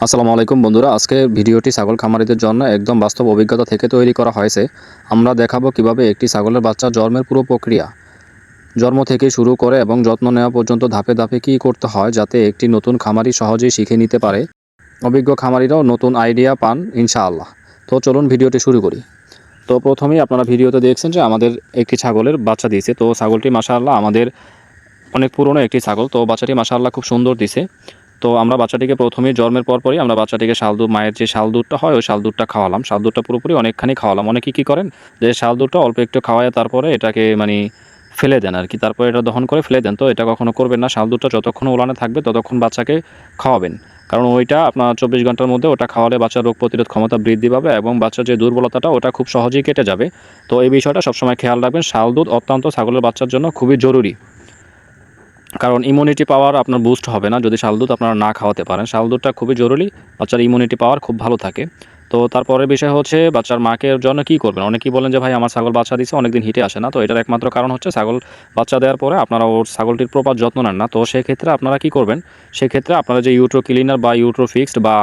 আসসালামু আলাইকুম বন্ধুরা, আজকে ভিডিওটি ছাগল খামারিদের জন্য একদম বাস্তব অভিজ্ঞতা থেকে তৈরি করা হয়েছে। আমরা দেখাবো কিভাবে একটি ছাগলের বাচ্চা জন্মের পুরো প্রক্রিয়া, জন্ম থেকে শুরু করে এবং যত্ন নেওয়া পর্যন্ত ধাপে ধাপে কী করতে হয়, যাতে একটি নতুন খামারি সহজেই শিখে নিতে পারে, অভিজ্ঞ খামারিরাও নতুন আইডিয়া পান ইনশাআল্লাহ। তো চলুন ভিডিওটি শুরু করি। তো প্রথমেই আপনারা ভিডিওতে দেখছেন যে আমাদের একটি ছাগলের বাচ্চা দিয়েছে। তো ছাগলটি মাশাআল্লাহ আমাদের অনেক পুরনো একটি ছাগল। তো বাচ্চাটি মাশাআল্লাহ খুব সুন্দর দিছে। তো আমরা বাচ্চাটিকে প্রথমেই জন্মের পরপরই আমরা বাচ্চাটিকে শাল দুধ, মায়ের যে শাল দুধটা হয় ওই শাল দুধটা খাওয়ালাম। শাল দুধটা পুরোপুরি অনেকখানি খাওয়ালাম। অনেকে কী করেন যে শাল দুধটা অল্প একটু খাওয়ায় তারপরে এটাকে ফেলে দেন আর কি, তারপরে এটা দহন করে ফেলে দেন। তো এটা কখনো করবেন না। শাল দুধটা যতক্ষণ ওলানে থাকবে ততক্ষণ বাচ্চাকে খাওয়াবেন, কারণ ওইটা আপনার 24 ঘন্টার মধ্যে ওটা খাওয়ালে বাচ্চার রোগ প্রতিরোধ ক্ষমতা বৃদ্ধি পাবে এবং বাচ্চার যে দুর্বলতাটা ওটা খুব সহজেই কেটে যাবে। তো এই বিষয়টা সবসময় খেয়াল রাখবেন। শাল দুধ অত্যন্ত ছাগলের বাচ্চার জন্য খুবই জরুরি, কারণ ইমিউনিটি পাওয়ার আপনার বুস্ট হবে না যদি শাল দুধ আপনারা না খাওয়াতে পারেন। শাল দুধটা খুবই জরুরি, বাচ্চার ইমিউনিটি পাওয়ার খুব ভালো থাকে। তো তারপরের বিষয় হচ্ছে বাচ্চার মাকে জন্য কী করবেন। অনেকেই বলেন যে ভাই আমার ছাগল বাচ্চা দিচ্ছে অনেকদিন হিটে আসে না। তো এটার একমাত্র কারণ হচ্ছে ছাগল বাচ্চা দেওয়ার পরে আপনারা ওর ছাগলটির প্রপার যত্ন নেন না। তো সেক্ষেত্রে আপনারা কী করবেন, সেক্ষেত্রে আপনারা যে ইউট্রো ক্লিনার বা ইউট্রো ফিক্সড বা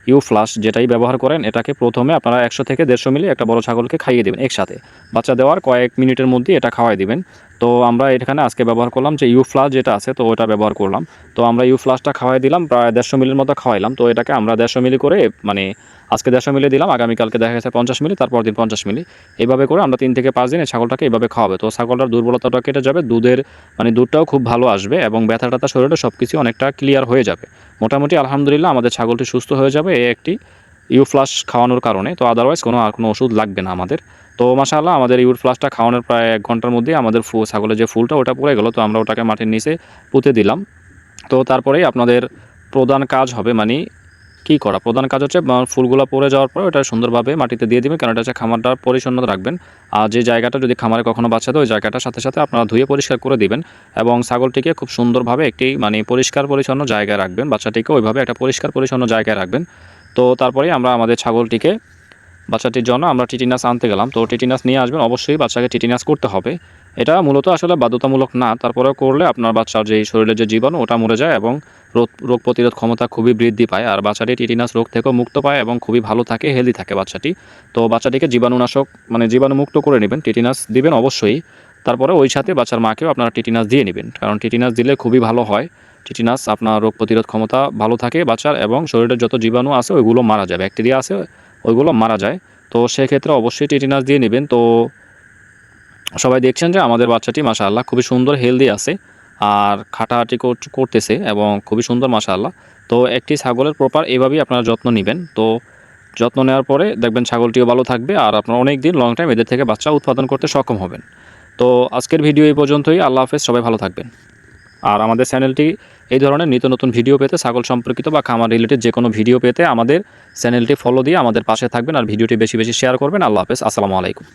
ইউ ফ্লাশ যেটাই ব্যবহার করেন, এটাকে প্রথমে আপনারা 100 থেকে 150 মিলি একটা বড় ছাগলকে খাইয়ে দেবেন একসাথে। বাচ্চা দেওয়ার কয়েক মিনিটের মধ্যে এটা খাওয়াই দিবেন। তো আমরা এখানে আজকে ব্যবহার করলাম যে ইউ ফ্লাশ যেটা আছে, তো ওটা ব্যবহার করলাম। তো আমরা ইউ ফ্লাশটা খাওয়াই দিলাম, প্রায় 150 মিলির মতো খাওয়াইলাম। তো এটাকে আমরা 150 মিলি করে আজকে 150 মিলি দিলাম, আগামীকালকে দেখা গেছে 50 মিলি, তারপর দিন 50 মিলি। এইভাবে করে আমরা 3 থেকে 5 দিন এই ছাগলটাকে এইভাবে খাওয়াবে। তো ছাগলটার দুর্বলতাটা কেটে যাবে, দুধটাও খুব ভালো আসবে এবং ব্যথা ট্যাথা শরীরে সব কিছু অনেকটা ক্লিয়ার হয়ে যাবে। মোটামুটি আলহামদুলিল্লাহ আমাদের ছাগলটি সুস্থ হয়ে যাবে এই একটি ইউ ফ্লাশ খাওয়ানোর কারণে। তো আদারওয়াইজ আর কোনো ওষুধ লাগবে না আমাদের। তো মাশাআল্লাহ আমাদের ইউর ফ্লাশটা খাওয়ানোর প্রায় 1 ঘন্টার মধ্যে আমাদের ছাগলের যে ফুলটা ওটা পড়ে গেল। তো আমরা ওটাকে মাটির নিচে পুঁতে দিলাম। তো তারপরেই আপনাদের প্রধান কাজ হবে কী করা, প্রধান কাজ হচ্ছে ফুলগুলো পড়ে যাওয়ার পরে ওটা সুন্দরভাবে মাটিতে দিয়ে দিবেন, কারণ এটা হচ্ছে খামারটা পরিচ্ছন্ন রাখবেন। আর যে জায়গাটা যদি খামারে কখনো বাচ্চা দেয় ওই জায়গাটার সাথে সাথে আপনারা ধুয়ে পরিষ্কার করে দিবেন এবং ছাগলটিকে খুব সুন্দরভাবে একটি পরিষ্কার পরিচ্ছন্ন জায়গায় রাখবেন। বাচ্চাটিকে ওইভাবে একটা পরিষ্কার পরিচ্ছন্ন জায়গায় রাখবেন। তো তারপরেই আমরা আমাদের বাচ্চাটির জন্য আমরা টিটিনাস আনতে গেলাম। তো টিটিনাস নিয়ে আসবেন, অবশ্যই বাচ্চাকে টিটিনাস করতে হবে। এটা মূলত আসলে বাধ্যতামূলক না, তারপরেও করলে আপনার বাচ্চার যে শরীরের যে জীবাণু ওটা মরে যায় এবং রোগ প্রতিরোধ ক্ষমতা খুবই বৃদ্ধি পায়। আর বাচ্চাটি টিটিনাস রোগ থেকেও মুক্ত পায় এবং খুবই ভালো থাকে, হেলদি থাকে বাচ্চাটি। তো বাচ্চাটিকে জীবাণুনাশক জীবাণুমুক্ত করে নেবেন, টিটিনাস দিবেন অবশ্যই। তারপরে ওই সাথে বাচ্চার মাকেও আপনারা টিটিনাস দিয়ে নেবেন, কারণ টিটিনাস দিলে খুবই ভালো হয়। টিটিনাস আপনার রোগ প্রতিরোধ ক্ষমতা ভালো থাকে বাচ্চার এবং শরীরের যত জীবাণু আছে ওইগুলো মারা যায়, ব্যাকটেরিয়া আছে ওইগুলো মারা যায়। তো সেক্ষেত্রে অবশ্যই টিটিনাস দিয়ে নেবেন। তো সবাই দেখছেন যে আমাদের বাচ্চাটি মাশাআল্লাহ খুবই সুন্দর হেলদি আছে আর খাটাহাটি করতেছে এবং খুবই সুন্দর মাশাআল্লাহ। তো একটি ছাগলের প্রপার এভাবেই আপনারা যত্ন নেবেন। তো যত্ন নেওয়ার পরে দেখবেন ছাগলটিও ভালো থাকবে আর আপনারা অনেক দিন লং টাইম এদের থেকে বাচ্চা উৎপাদন করতে সক্ষম হবেন। তো আজকের ভিডিও এই পর্যন্তই। আল্লাহ হাফেজ, সবাই ভালো থাকবেন। আর আমাদের চ্যানেলটি এই ধরনের নিত্য নতুন ভিডিও পেতে, ছাগল সম্পর্কিত বা খামার রিলেটেড যে কোনো ভিডিও পেতে আমাদের চ্যানেলটি ফলো দিয়ে আমাদের পাশে থাকবেন আর ভিডিওটি বেশি বেশি শেয়ার করবেন। আল্লাহ হাফেজ, আসসালামু আলাইকুম।